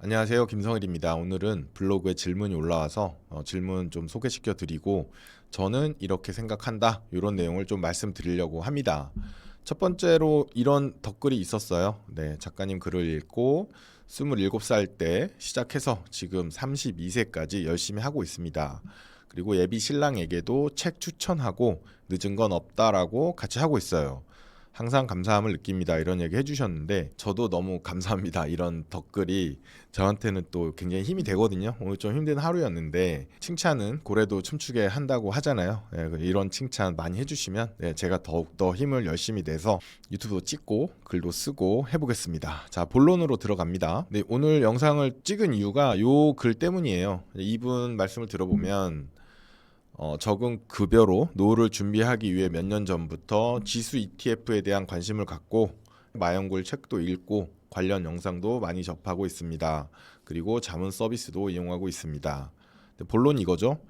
안녕하세요. 김성일입니다. 오늘은 블로그에 질문이 올라와서 질문 좀 소개시켜 드리고 저는 이렇게 생각한다 이런 내용을 좀 말씀드리려고 합니다. 첫 번째로 이런 덧글이 있었어요. 네, 작가님 글을 읽고 27살 때 시작해서 지금 32세까지 열심히 하고 있습니다. 그리고 예비 신랑에게도 책 추천하고 늦은 건 없다라고 같이 하고 있어요. 항상 감사함을 느낍니다. 이런 얘기 해주셨는데 저도 너무 감사합니다. 이런 덧글이 저한테는 또 굉장히 힘이 되거든요. 오늘 좀 힘든 하루였는데 칭찬은 고래도 춤추게 한다고 하잖아요. 네, 이런 칭찬 많이 해주시면 제가 더욱더 힘을 열심히 내서 유튜브도 찍고 글도 쓰고 해보겠습니다. 자, 본론으로 들어갑니다. 네, 오늘 영상을 찍은 이유가 요 글 때문이에요. 이분 말씀을 들어보면 적은 급여로 노후를 준비하기 위해 몇 년 전부터 지수 ETF에 대한 관심을 갖고 마영굴 책도 읽고 관련 영상도 많이 접하고 있습니다. 그리고 자문 서비스도 이용하고 있습니다. 본론 이거죠.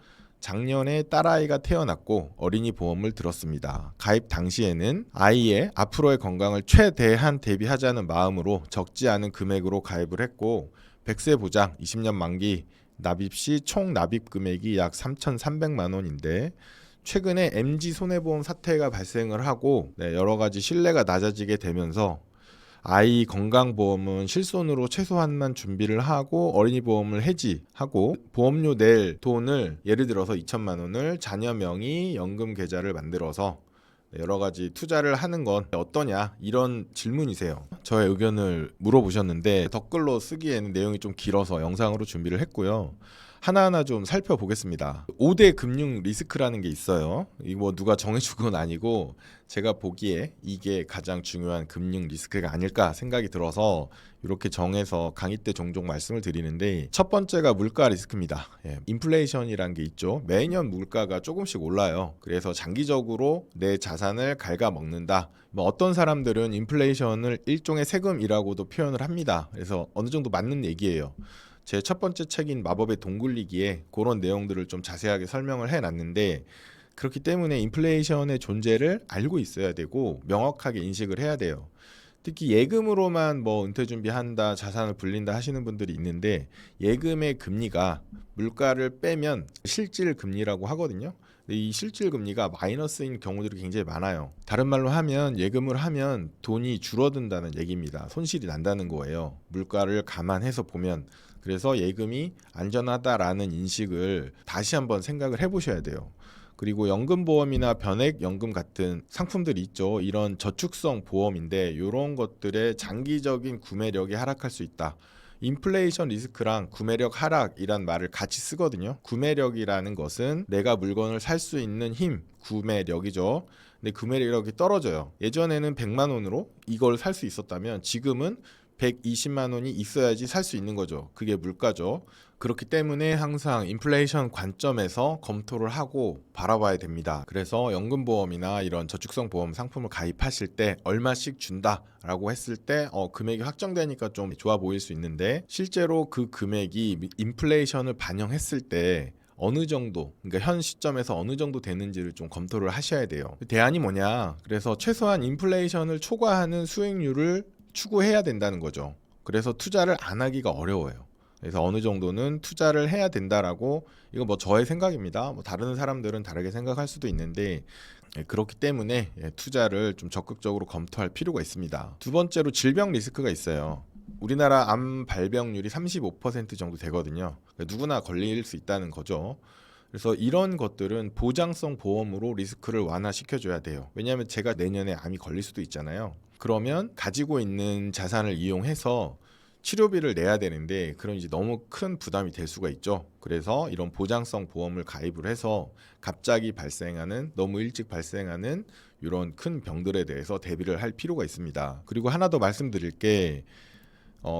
작년에 딸아이가 태어났고 어린이 보험을 들었습니다. 가입 당시에는 아이의 앞으로의 건강을 최대한 대비하자는 마음으로 적지 않은 금액으로 가입을 했고 100세 보장 20년 만기 납입 시 총 납입 금액이 약 3,300만 원인데 최근에 MG 손해보험 사태가 발생을 하고 여러 가지 신뢰가 낮아지게 되면서 아이 건강보험은 실손으로 최소한만 준비를 하고 어린이 보험을 해지하고 보험료 낼 돈을 예를 들어서 2천만 원을 자녀 명의 연금 계좌를 만들어서 여러 가지 투자를 하는 건 어떠냐 이런 질문이세요. 저의 의견을 물어보셨는데 댓글로 쓰기에는 내용이 좀 길어서 영상으로 준비를 했고요. 하나하나 좀 살펴보겠습니다. 5대 금융 리스크라는 게 있어요. 이거 뭐 누가 정해준 건 아니고 제가 보기에 이게 가장 중요한 금융 리스크가 아닐까 생각이 들어서 이렇게 정해서 강의 때 종종 말씀을 드리는데 첫 번째가 물가 리스크입니다. 인플레이션이란 게 있죠. 매년 물가가 조금씩 올라요. 그래서 장기적으로 내 자산을 갉아먹는다. 뭐 어떤 사람들은 인플레이션을 일종의 세금이라고도 표현을 합니다. 그래서 어느 정도 맞는 얘기예요. 제 첫 번째 책인 마법의 돈 굴리기에 그런 내용들을 좀 자세하게 설명을 해놨는데 그렇기 때문에 인플레이션의 존재를 알고 있어야 되고 명확하게 인식을 해야 돼요. 특히 예금으로만 뭐 은퇴 준비한다, 자산을 불린다 하시는 분들이 있는데 예금의 금리가 물가를 빼면 실질 금리라고 하거든요. 근데 이 실질 금리가 마이너스인 경우들이 굉장히 많아요. 다른 말로 하면 예금을 하면 돈이 줄어든다는 얘기입니다. 손실이 난다는 거예요. 물가를 감안해서 보면. 그래서 예금이 안전하다라는 인식을 다시 한번 생각을 해보셔야 돼요. 그리고 연금보험이나 변액연금 같은 상품들이 있죠. 이런 저축성 보험인데 이런 것들의 장기적인 구매력이 하락할 수 있다. 인플레이션 리스크랑 구매력 하락이란 말을 같이 쓰거든요. 구매력이라는 것은 내가 물건을 살 수 있는 힘, 구매력이죠. 근데 구매력이 떨어져요. 예전에는 100만 원으로 이걸 살 수 있었다면 지금은 120만 원이 있어야지 살 수 있는 거죠. 그게 물가죠. 그렇기 때문에 항상 인플레이션 관점에서 검토를 하고 바라봐야 됩니다. 그래서 연금보험이나 이런 저축성 보험 상품을 가입하실 때 얼마씩 준다라고 했을 때 금액이 확정되니까 좀 좋아 보일 수 있는데 실제로 그 금액이 인플레이션을 반영했을 때 어느 정도, 그러니까 현 시점에서 어느 정도 되는지를 좀 검토를 하셔야 돼요. 대안이 뭐냐? 그래서 최소한 인플레이션을 초과하는 수익률을 추구해야 된다는 거죠. 그래서 투자를 안 하기가 어려워요. 그래서 어느 정도는 투자를 해야 된다라고, 이거 뭐 저의 생각입니다. 뭐 다른 사람들은 다르게 생각할 수도 있는데 그렇기 때문에 투자를 좀 적극적으로 검토할 필요가 있습니다. 두 번째로 질병 리스크가 있어요. 우리나라 암 발병률이 35% 정도 되거든요. 그러니까 누구나 걸릴 수 있다는 거죠. 그래서 이런 것들은 보장성 보험으로 리스크를 완화시켜줘야 돼요. 왜냐하면 제가 내년에 암이 걸릴 수도 있잖아요. 그러면 가지고 있는 자산을 이용해서 치료비를 내야 되는데 그런 이제 너무 큰 부담이 될 수가 있죠. 그래서 이런 보장성 보험을 가입을 해서 갑자기 발생하는 너무 일찍 발생하는 이런 큰 병들에 대해서 대비를 할 필요가 있습니다. 그리고 하나 더 말씀드릴 게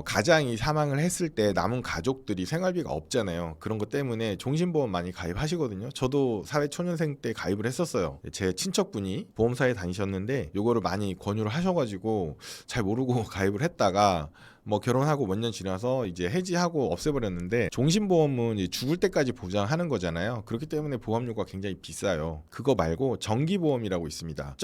가장이 사망을 했을 때 남은 가족들이 생활비가 없잖아요. 그런 것 때문에 종신보험 많이 가입하시거든요. 저도 사회초년생 때 가입을 했었어요. 제 친척분이 보험사에 다니셨는데 요거를 많이 권유를 하셔가지고 잘 모르고 가입을 했다가 뭐 결혼하고 몇 년 지나서 이제 해지하고 없애버렸는데 종신보험은 이제 죽을 때까지 보장하는 거잖아요. 그렇기 때문에 보험료가 굉장히 비싸요. 그거 말고 정기보험이라고 있습니다.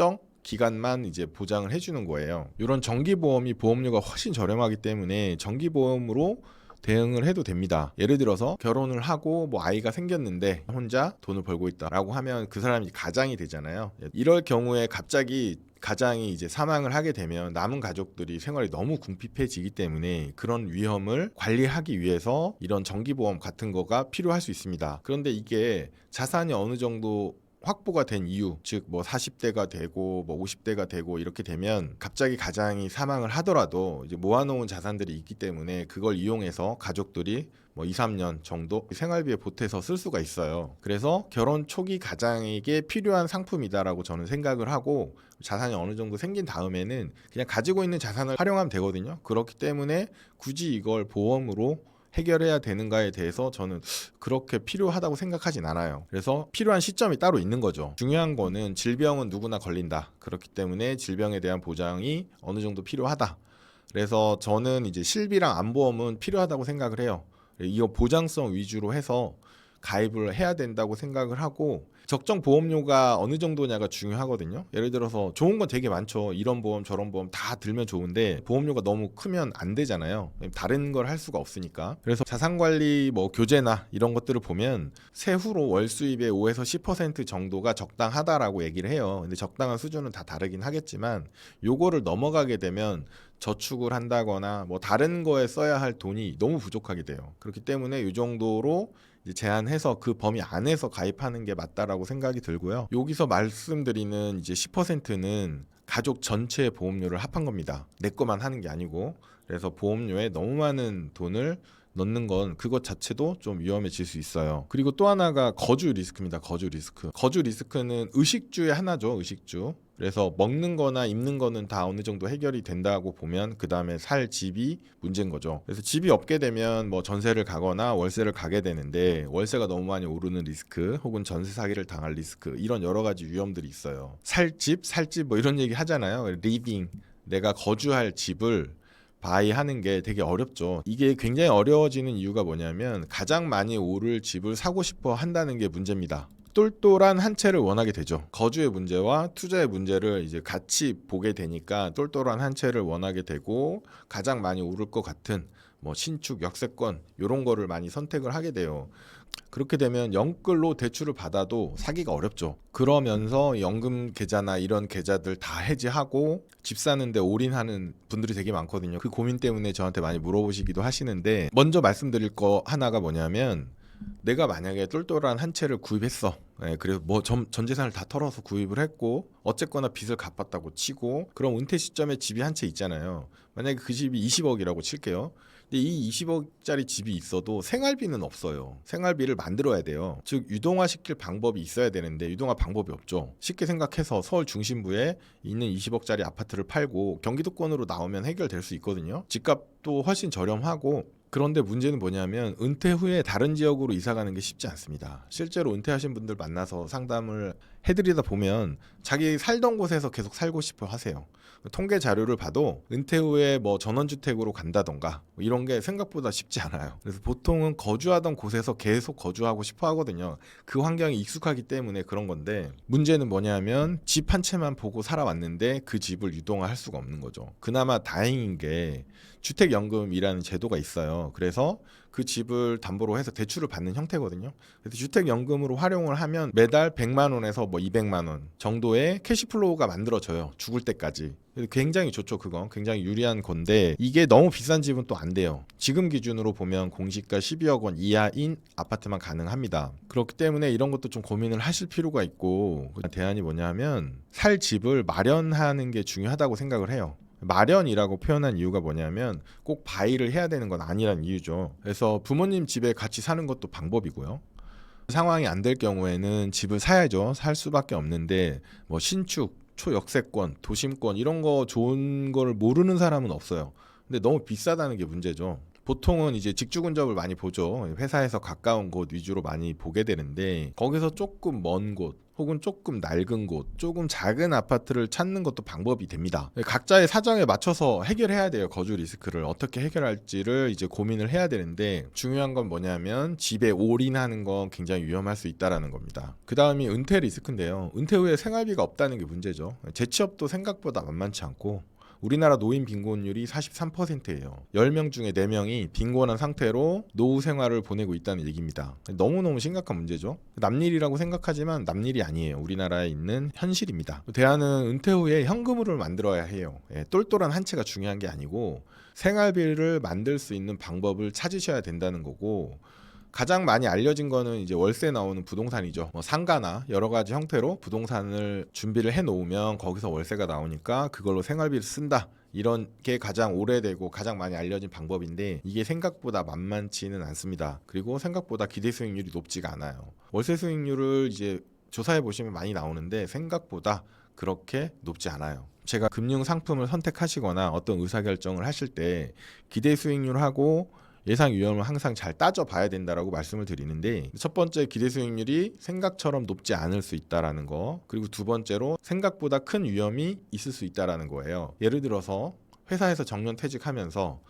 기간만 이제 보장을 해주는 거예요. 이런 정기보험이 보험료가 훨씬 저렴하기 때문에 정기보험으로 대응을 해도 됩니다. 예를 들어서 결혼을 하고 뭐 아이가 생겼는데 혼자 돈을 벌고 있다라고 하면 그 사람이 가장이 되잖아요. 이럴 경우에 갑자기 가장이 이제 사망을 하게 되면 남은 가족들이 생활이 너무 궁핍해지기 때문에 그런 위험을 관리하기 위해서 이런 정기보험 같은 거가 필요할 수 있습니다. 그런데 이게 자산이 어느 정도 확보가 된 이유, 즉 뭐 40대가 되고 뭐 50대가 되고 이렇게 되면 갑자기 가장이 사망을 하더라도 이제 모아놓은 자산들이 있기 때문에 그걸 이용해서 가족들이 뭐 2, 3년 정도 생활비에 보태서 쓸 수가 있어요. 그래서 결혼 초기 가장에게 필요한 상품이다라고 저는 생각을 하고 자산이 어느 정도 생긴 다음에는 그냥 가지고 있는 자산을 활용하면 되거든요. 그렇기 때문에 굳이 이걸 보험으로 해결해야 되는가에 대해서 저는 그렇게 필요하다고 생각하진 않아요. 그래서 필요한 시점이 따로 있는 거죠. 중요한 거는 질병은 누구나 걸린다. 그렇기 때문에 질병에 대한 보장이 어느 정도 필요하다. 그래서 저는 이제 실비랑 안보험은 필요하다고 생각을 해요. 이거 보장성 위주로 해서 가입을 해야 된다고 생각을 하고 적정 보험료가 어느 정도냐가 중요하거든요. 예를 들어서 좋은 건 되게 많죠. 이런 보험 저런 보험 다 들면 좋은데 보험료가 너무 크면 안 되잖아요. 다른 걸 할 수가 없으니까. 그래서 자산관리 뭐 교재나 이런 것들을 보면 세후로 월 수입의 5에서 10% 정도가 적당하다라고 얘기를 해요. 근데 적당한 수준은 다 다르긴 하겠지만 요거를 넘어가게 되면 저축을 한다거나 뭐 다른 거에 써야 할 돈이 너무 부족하게 돼요. 그렇기 때문에 이 정도로 이제 제한해서 그 범위 안에서 가입하는 게 맞다라고 생각이 들고요. 여기서 말씀드리는 이제 10%는 가족 전체의 보험료를 합한 겁니다. 내 거만 하는 게 아니고. 그래서 보험료에 너무 많은 돈을 넣는 건 그것 자체도 좀 위험해질 수 있어요. 그리고 또 하나가 거주 리스크입니다. 거주 리스크. 거주 리스크는 의식주의 하나죠. 의식주. 그래서 먹는 거나 입는 거는 다 어느 정도 해결이 된다고 보면 그 다음에 살 집이 문제인 거죠. 그래서 집이 없게 되면 뭐 전세를 가거나 월세를 가게 되는데 월세가 너무 많이 오르는 리스크 혹은 전세 사기를 당할 리스크 이런 여러 가지 위험들이 있어요. 살집 뭐 이런 얘기 하잖아요. 리빙 내가 거주할 집을 바이하는 게 되게 어렵죠. 이게 굉장히 어려워지는 이유가 뭐냐면 가장 많이 오를 집을 사고 싶어 한다는 게 문제입니다. 똘똘한 한 채를 원하게 되죠. 거주의 문제와 투자의 문제를 이제 같이 보게 되니까 똘똘한 한 채를 원하게 되고 가장 많이 오를 것 같은 뭐 신축, 역세권 이런 거를 많이 선택을 하게 돼요. 그렇게 되면 영끌로 대출을 받아도 사기가 어렵죠. 그러면서 연금 계좌나 이런 계좌들 다 해지하고 집 사는데 올인하는 분들이 되게 많거든요. 그 고민 때문에 저한테 많이 물어보시기도 하시는데 먼저 말씀드릴 거 하나가 뭐냐면 내가 만약에 똘똘한 한 채를 구입했어. 그래서 뭐 전 재산을 다 털어서 구입을 했고 어쨌거나 빚을 갚았다고 치고 그럼 은퇴 시점에 집이 한 채 있잖아요. 만약에 그 집이 20억이라고 칠게요. 근데 이 20억짜리 집이 있어도 생활비는 없어요. 생활비를 만들어야 돼요. 즉 유동화 시킬 방법이 있어야 되는데 유동화 방법이 없죠. 쉽게 생각해서 서울 중심부에 있는 20억짜리 아파트를 팔고 경기도권으로 나오면 해결될 수 있거든요. 집값도 훨씬 저렴하고 그런데 문제는 뭐냐면 은퇴 후에 다른 지역으로 이사 가는 게 쉽지 않습니다. 실제로 은퇴하신 분들 만나서 상담을 해드리다 보면 자기 살던 곳에서 계속 살고 싶어 하세요. 통계 자료를 봐도 은퇴 후에 뭐 전원주택으로 간다던가 이런 게 생각보다 쉽지 않아요. 그래서 보통은 거주하던 곳에서 계속 거주하고 싶어 하거든요. 그 환경이 익숙하기 때문에 그런 건데 문제는 뭐냐면 집 한 채만 보고 살아왔는데 그 집을 유동화할 수가 없는 거죠. 그나마 다행인 게 주택연금이라는 제도가 있어요. 그래서 그 집을 담보로 해서 대출을 받는 형태거든요. 그래서 주택연금으로 활용을 하면 매달 100만 원에서 뭐 200만 원 정도의 캐시플로우가 만들어져요. 죽을 때까지. 굉장히 좋죠. 그건 굉장히 유리한 건데 이게 너무 비싼 집은 또 안 돼요. 지금 기준으로 보면 공시가 12억 원 이하인 아파트만 가능합니다. 그렇기 때문에 이런 것도 좀 고민을 하실 필요가 있고 대안이 뭐냐면 살 집을 마련하는 게 중요하다고 생각을 해요. 마련이라고 표현한 이유가 뭐냐면 꼭 바이를 해야 되는 건 아니란 이유죠. 그래서 부모님 집에 같이 사는 것도 방법이고요. 상황이 안 될 경우에는 집을 사야죠. 살 수밖에 없는데 뭐 신축, 초역세권, 도심권 이런 거 좋은 걸 모르는 사람은 없어요. 근데 너무 비싸다는 게 문제죠. 보통은 이제 직주 근접을 많이 보죠. 회사에서 가까운 곳 위주로 많이 보게 되는데 거기서 조금 먼 곳 혹은 조금 낡은 곳, 조금 작은 아파트를 찾는 것도 방법이 됩니다. 각자의 사정에 맞춰서 해결해야 돼요. 거주 리스크를 어떻게 해결할지를 이제 고민을 해야 되는데 중요한 건 뭐냐면 집에 올인하는 건 굉장히 위험할 수 있다라는 겁니다. 그 다음이 은퇴 리스크인데요. 은퇴 후에 생활비가 없다는 게 문제죠. 재취업도 생각보다 만만치 않고 우리나라 노인 빈곤율이 43%예요. 10명 중에 4명이 빈곤한 상태로 노후 생활을 보내고 있다는 얘기입니다. 너무너무 심각한 문제죠. 남일이라고 생각하지만 남일이 아니에요. 우리나라에 있는 현실입니다. 대안은 은퇴 후에 현금으로 만들어야 해요. 똘똘한 한 채가 중요한 게 아니고 생활비를 만들 수 있는 방법을 찾으셔야 된다는 거고, 가장 많이 알려진 거는 이제 월세 나오는 부동산이죠. 상가나 여러 가지 형태로 부동산을 준비를 해 놓으면 거기서 월세가 나오니까 그걸로 생활비를 쓴다. 이런 게 가장 오래되고 가장 많이 알려진 방법인데, 이게 생각보다 만만치는 않습니다. 그리고 생각보다 기대 수익률이 높지가 않아요. 월세 수익률을 이제 조사해 보시면 많이 나오는데 생각보다 그렇게 높지 않아요. 제가 금융 상품을 선택하시거나 어떤 의사결정을 하실 때 기대 수익률하고 예상 위험을 항상 잘 따져봐야 된다라고 말씀을 드리는데, 첫 번째, 기대 수익률이 생각처럼 높지 않을 수 있다라는 거, 그리고 두 번째로 생각보다 큰 위험이 있을 수 있다라는 거예요. 예를 들어서 회사에서 정년 퇴직하면서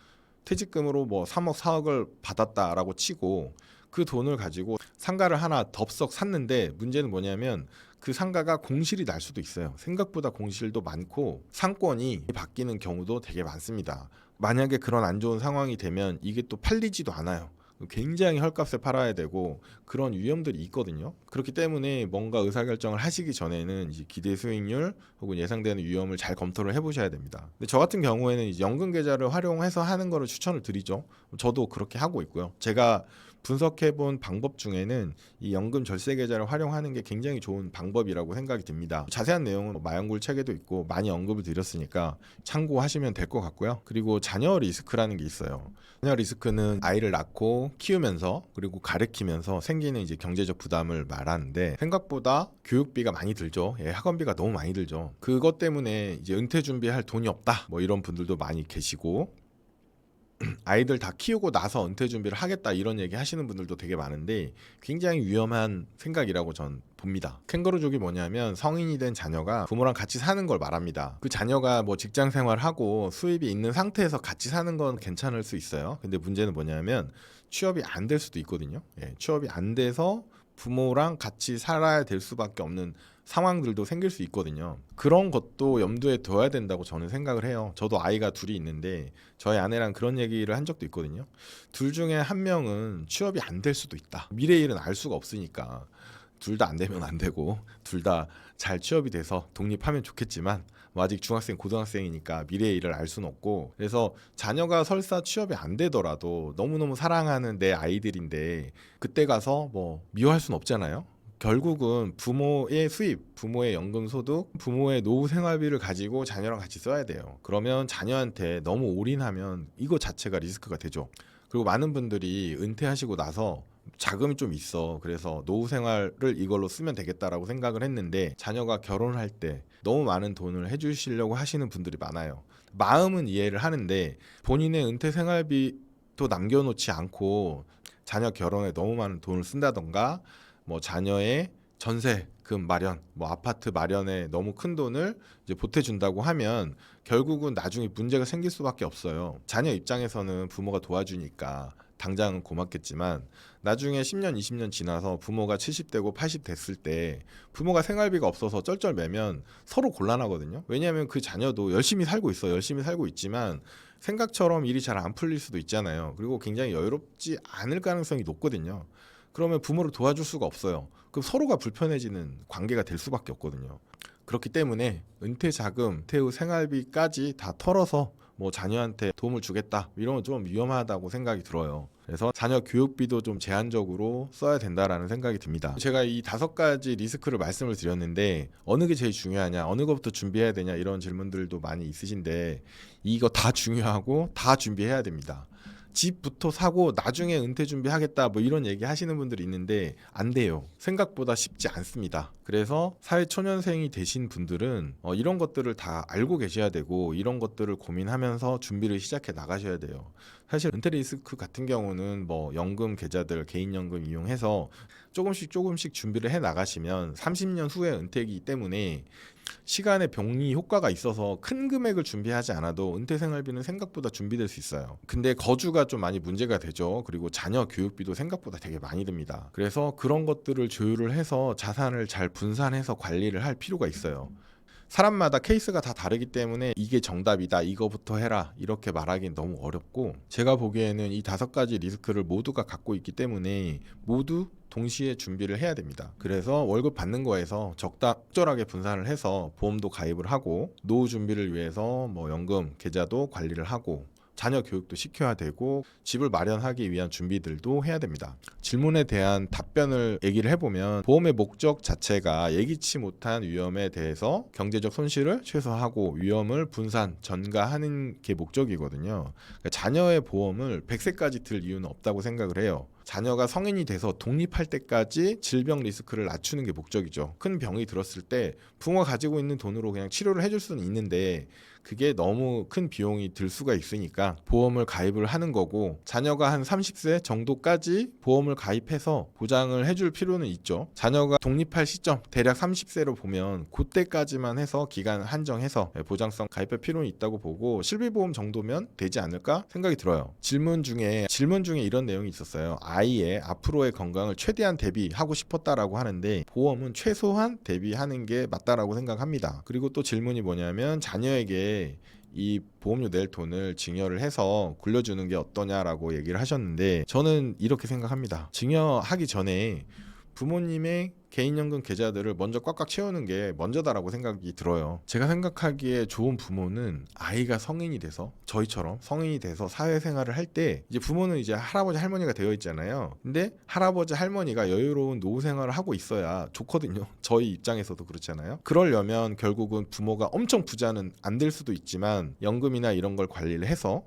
퇴직금으로 뭐 3억 4억을 받았다라고 치고 그 돈을 가지고 상가를 하나 덥석 샀는데, 문제는 뭐냐면 그 상가가 공실이 날 수도 있어요. 생각보다 공실도 많고 상권이 바뀌는 경우도 되게 많습니다. 만약에 그런 안 좋은 상황이 되면 이게 또 팔리지도 않아요. 굉장히 헐값에 팔아야 되고 그런 위험들이 있거든요. 그렇기 때문에 뭔가 의사결정을 하시기 전에는 이제 기대 수익률 혹은 예상되는 위험을 잘 검토를 해보셔야 됩니다. 근데 저 같은 경우에는 이제 연금 계좌를 활용해서 하는 거를 추천을 드리죠. 저도 그렇게 하고 있고요. 제가 분석해본 방법 중에는 이 연금 절세 계좌를 활용하는 게 굉장히 좋은 방법이라고 생각이 듭니다. 자세한 내용은 마연굴 책에도 있고 많이 언급을 드렸으니까 참고하시면 될 것 같고요. 그리고 자녀 리스크라는 게 있어요. 자녀 리스크는 아이를 낳고 키우면서 그리고 가르치면서 생기는 이제 경제적 부담을 말하는데, 생각보다 교육비가 많이 들죠. 학원비가 너무 많이 들죠. 그것 때문에 이제 은퇴 준비할 돈이 없다, 뭐 이런 분들도 많이 계시고, 아이들 다 키우고 나서 은퇴 준비를 하겠다 이런 얘기 하시는 분들도 되게 많은데, 굉장히 위험한 생각이라고 전 봅니다. 캥거루족이 뭐냐면 성인이 된 자녀가 부모랑 같이 사는 걸 말합니다. 그 자녀가 뭐 직장 생활하고 수입이 있는 상태에서 같이 사는 건 괜찮을 수 있어요. 근데 문제는 뭐냐면 취업이 안 될 수도 있거든요. 취업이 안 돼서 부모랑 같이 살아야 될 수밖에 없는 상황들도 생길 수 있거든요. 그런 것도 염두에 둬야 된다고 저는 생각을 해요. 저도 아이가 둘이 있는데 저희 아내랑 그런 얘기를 한 적도 있거든요. 둘 중에 한 명은 취업이 안 될 수도 있다. 미래 일은 알 수가 없으니까 둘 다 안 되면 안 되고 둘 다 잘 취업이 돼서 독립하면 좋겠지만, 뭐 아직 중학생 고등학생이니까 미래의 일을 알 수는 없고, 그래서 자녀가 설사 취업이 안 되더라도 너무너무 사랑하는 내 아이들인데 그때 가서 뭐 미워할 수는 없잖아요. 결국은 부모의 수입, 부모의 연금 소득, 부모의 노후 생활비를 가지고 자녀랑 같이 써야 돼요. 그러면 자녀한테 너무 올인하면 이거 자체가 리스크가 되죠. 그리고 많은 분들이 은퇴하시고 나서 자금이 좀 있어, 그래서 노후 생활을 이걸로 쓰면 되겠다라고 생각을 했는데, 자녀가 결혼할 때 너무 많은 돈을 해주시려고 하시는 분들이 많아요. 마음은 이해를 하는데 본인의 은퇴 생활비도 남겨놓지 않고 자녀 결혼에 너무 많은 돈을 쓴다던가, 뭐 자녀의 전세금 마련, 뭐 아파트 마련에 너무 큰 돈을 이제 보태준다고 하면 결국은 나중에 문제가 생길 수밖에 없어요. 자녀 입장에서는 부모가 도와주니까 당장은 고맙겠지만, 나중에 10년, 20년 지나서 부모가 70대고 80 됐을 때 부모가 생활비가 없어서 쩔쩔매면 서로 곤란하거든요. 왜냐하면 그 자녀도 열심히 살고 있어, 열심히 살고 있지만 생각처럼 일이 잘 안 풀릴 수도 있잖아요. 그리고 굉장히 여유롭지 않을 가능성이 높거든요. 그러면 부모를 도와줄 수가 없어요. 그럼 서로가 불편해지는 관계가 될 수밖에 없거든요. 그렇기 때문에 은퇴 자금, 은퇴 후 생활비까지 다 털어서 뭐 자녀한테 도움을 주겠다, 이런 건 좀 위험하다고 생각이 들어요. 그래서 자녀 교육비도 좀 제한적으로 써야 된다라는 생각이 듭니다. 제가 이 5가지 리스크를 말씀을 드렸는데 어느 게 제일 중요하냐, 어느 것부터 준비해야 되냐, 이런 질문들도 많이 있으신데 이거 다 중요하고 다 준비해야 됩니다. 집부터 사고 나중에 은퇴 준비하겠다, 뭐 이런 얘기 하시는 분들이 있는데 안 돼요. 생각보다 쉽지 않습니다. 그래서 사회초년생이 되신 분들은 이런 것들을 다 알고 계셔야 되고, 이런 것들을 고민하면서 준비를 시작해 나가셔야 돼요. 사실 은퇴 리스크 같은 경우는 뭐 연금 계좌들, 개인연금 이용해서 조금씩 준비를 해 나가시면 30년 후에 은퇴이기 때문에 시간의 병리 효과가 있어서 큰 금액을 준비하지 않아도 은퇴 생활비는 생각보다 준비될 수 있어요. 근데 거주가 좀 많이 문제가 되죠. 그리고 자녀 교육비도 생각보다 되게 많이 듭니다. 그래서 그런 것들을 조율을 해서 자산을 잘 분산해서 관리를 할 필요가 있어요. 사람마다 케이스가 다 다르기 때문에 이게 정답이다, 이거부터 해라 이렇게 말하기는 너무 어렵고, 제가 보기에는 이 5가지 리스크를 모두가 갖고 있기 때문에 모두 동시에 준비를 해야 됩니다. 그래서 월급 받는 거에서 적절하게 분산을 해서 보험도 가입을 하고, 노후 준비를 위해서 뭐 연금 계좌도 관리를 하고, 자녀 교육도 시켜야 되고, 집을 마련하기 위한 준비들도 해야 됩니다. 질문에 대한 답변을 얘기를 해보면, 보험의 목적 자체가 예기치 못한 위험에 대해서 경제적 손실을 최소화하고 위험을 분산, 전가하는 게 목적이거든요. 그러니까 자녀의 보험을 100세까지 들 이유는 없다고 생각을 해요. 자녀가 성인이 돼서 독립할 때까지 질병 리스크를 낮추는 게 목적이죠. 큰 병이 들었을 때 부모가 가지고 있는 돈으로 그냥 치료를 해줄 수는 있는데, 그게 너무 큰 비용이 들 수가 있으니까 보험을 가입을 하는 거고, 자녀가 한 30세 정도까지 보험을 가입해서 보장을 해줄 필요는 있죠. 자녀가 독립할 시점 대략 30세로 보면 그때까지만 해서 기간 한정해서 보장성 가입할 필요는 있다고 보고, 실비보험 정도면 되지 않을까 생각이 들어요. 질문 중에 이런 내용이 있었어요. 아이의 앞으로의 건강을 최대한 대비하고 싶었다라고 하는데, 보험은 최소한 대비하는 게 맞다라고 생각합니다. 그리고 또 질문이 뭐냐면, 자녀에게 이 보험료 낼 돈을 증여를 해서 굴려주는 게 어떠냐라고 얘기를 하셨는데, 저는 이렇게 생각합니다. 증여하기 전에 부모님의 개인연금 계좌들을 먼저 꽉꽉 채우는 게 먼저다라고 생각이 들어요. 제가 생각하기에 좋은 부모는 아이가 성인이 돼서, 저희처럼 성인이 돼서 사회생활을 할 때, 이제 부모는 이제 할아버지 할머니가 되어 있잖아요. 근데 할아버지 할머니가 여유로운 노후 생활을 하고 있어야 좋거든요. 저희 입장에서도 그렇잖아요. 그러려면 결국은 부모가 엄청 부자는 안 될 수도 있지만 연금이나 이런 걸 관리를 해서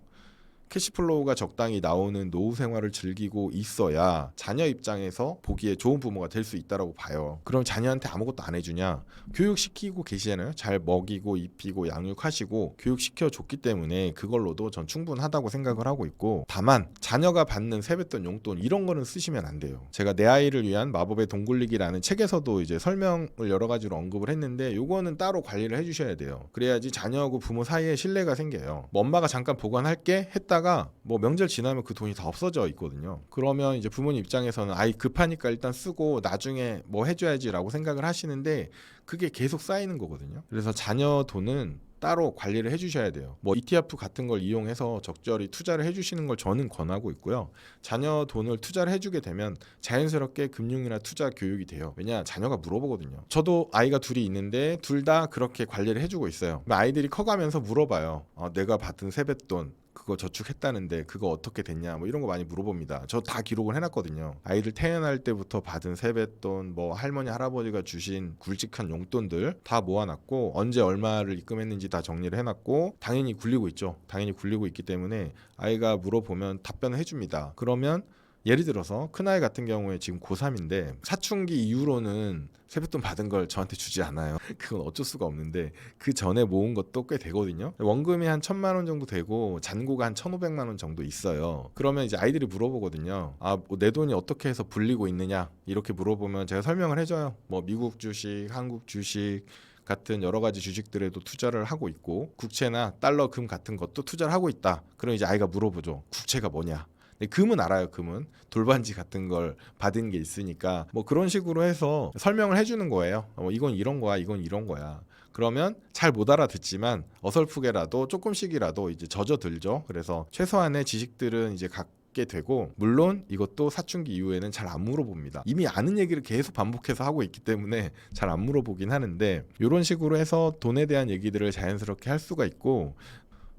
캐시플로우가 적당히 나오는 노후 생활을 즐기고 있어야 자녀 입장에서 보기에 좋은 부모가 될 수 있다고 봐요. 그럼 자녀한테 아무것도 안 해주냐? 교육시키고 계시잖아요. 잘 먹이고 입히고 양육하시고 교육시켜 줬기 때문에 그걸로도 전 충분하다고 생각을 하고 있고, 다만 자녀가 받는 세뱃돈, 용돈 이런 거는 쓰시면 안 돼요. 제가 내 아이를 위한 마법의 돈 굴리기라는 책에서도 이제 설명을 여러 가지로 언급을 했는데, 요거는 따로 관리를 해주셔야 돼요. 그래야지 자녀하고 부모 사이에 신뢰가 생겨요. 뭐 엄마가 잠깐 보관할게 했다가 뭐 명절 지나면 그 돈이 다 없어져 있거든요. 그러면 이제 부모님 입장에서는 아이 급하니까 일단 쓰고 나중에 뭐 해줘야지라고 생각을 하시는데, 그게 계속 쌓이는 거거든요. 그래서 자녀 돈은 따로 관리를 해주셔야 돼요. 뭐 ETF 같은 걸 이용해서 적절히 투자를 해주시는 걸 저는 권하고 있고요. 자녀 돈을 투자를 해주게 되면 자연스럽게 금융이나 투자 교육이 돼요. 왜냐, 자녀가 물어보거든요. 저도 아이가 둘이 있는데 둘 다 그렇게 관리를 해주고 있어요. 아이들이 커가면서 물어봐요. 내가 받은 세뱃돈 그거 저축했다는데 그거 어떻게 됐냐, 뭐 이런 거 많이 물어봅니다. 저 다 기록을 해놨거든요. 아이들 태어날 때부터 받은 세뱃돈, 뭐 할머니 할아버지가 주신 굵직한 용돈들 다 모아놨고, 언제 얼마를 입금했는지 다 정리를 해놨고, 당연히 굴리고 있죠. 당연히 굴리고 있기 때문에 아이가 물어보면 답변을 해줍니다. 그러면 예를 들어서 큰아이 같은 경우에 지금 고3인데 사춘기 이후로는 세뱃돈 받은 걸 저한테 주지 않아요. 그건 어쩔 수가 없는데, 그 전에 모은 것도 꽤 되거든요. 원금이 한 1,000만 원 정도 되고 잔고가 한 1,500만 원 정도 있어요. 그러면 이제 아이들이 물어보거든요. 뭐 내 돈이 어떻게 해서 불리고 있느냐, 이렇게 물어보면 제가 설명을 해줘요. 뭐 미국 주식, 한국 주식 같은 여러 가지 주식들에도 투자를 하고 있고, 국채나 달러, 금 같은 것도 투자를 하고 있다. 그럼 이제 아이가 물어보죠. 국채가 뭐냐? 금은 알아요. 금은 돌반지 같은 걸 받은 게 있으니까 뭐 그런 식으로 해서 설명을 해주는 거예요. 이건 이런 거야, 이건 이런 거야. 그러면 잘 못 알아듣지만 어설프게라도 조금씩이라도 이제 젖어들죠. 그래서 최소한의 지식들은 이제 갖게 되고, 물론 이것도 사춘기 이후에는 잘 안 물어봅니다. 이미 아는 얘기를 계속 반복해서 하고 있기 때문에 잘 안 물어보긴 하는데, 이런 식으로 해서 돈에 대한 얘기들을 자연스럽게 할 수가 있고,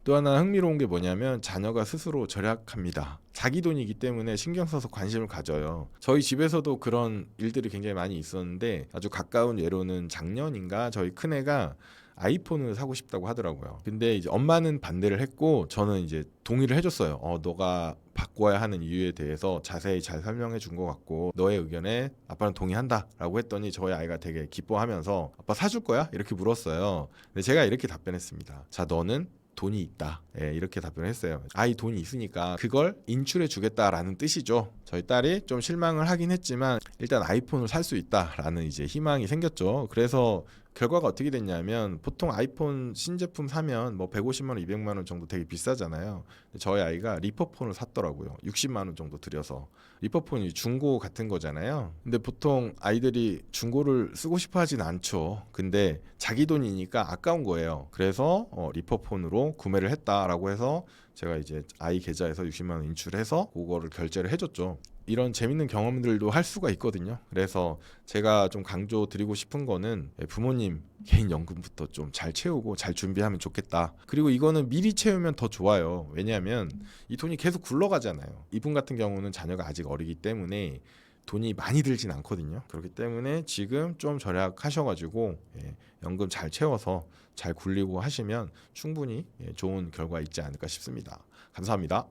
또 하나 흥미로운 게 뭐냐면 자녀가 스스로 절약합니다. 자기 돈이기 때문에 신경 써서 관심을 가져요. 저희 집에서도 그런 일들이 굉장히 많이 있었는데, 아주 가까운 예로는 작년인가 저희 큰애가 아이폰을 사고 싶다고 하더라고요. 근데 이제 엄마는 반대를 했고 저는 이제 동의를 해줬어요. 너가 바꿔야 하는 이유에 대해서 자세히 잘 설명해 준 것 같고, 너의 의견에 아빠는 동의한다 라고 했더니 저희 아이가 되게 기뻐하면서 아빠 사줄 거야? 이렇게 물었어요. 근데 제가 이렇게 답변했습니다. 자, 너는 돈이 있다. 이렇게 답변을 했어요. 아이 돈이 있으니까 그걸 인출해 주겠다라는 뜻이죠. 저희 딸이 좀 실망을 하긴 했지만 일단 아이폰을 살 수 있다라는 이제 희망이 생겼죠. 그래서 결과가 어떻게 됐냐면 보통 아이폰 신제품 사면 뭐 150만 원, 200만 원 정도 되게 비싸잖아요. 근데 저희 아이가 리퍼폰을 샀더라고요. 60만 원 정도 들여서. 리퍼폰이 중고 같은 거잖아요. 근데 보통 아이들이 중고를 쓰고 싶어 하진 않죠. 근데 자기 돈이니까 아까운 거예요. 그래서 리퍼폰으로 구매를 했다라고 해서 제가 이제 아이 계좌에서 60만 원 인출해서 그거를 결제를 해줬죠. 이런 재밌는 경험들도 할 수가 있거든요. 그래서 제가 좀 강조 드리고 싶은 거는 부모님 개인연금부터 좀 잘 채우고 잘 준비하면 좋겠다. 그리고 이거는 미리 채우면 더 좋아요. 왜냐하면 이 돈이 계속 굴러가잖아요. 이분 같은 경우는 자녀가 아직 어리기 때문에 돈이 많이 들진 않거든요. 그렇기 때문에 지금 좀 절약하셔가지고 연금 잘 채워서 잘 굴리고 하시면 충분히 좋은 결과 있지 않을까 싶습니다. 감사합니다.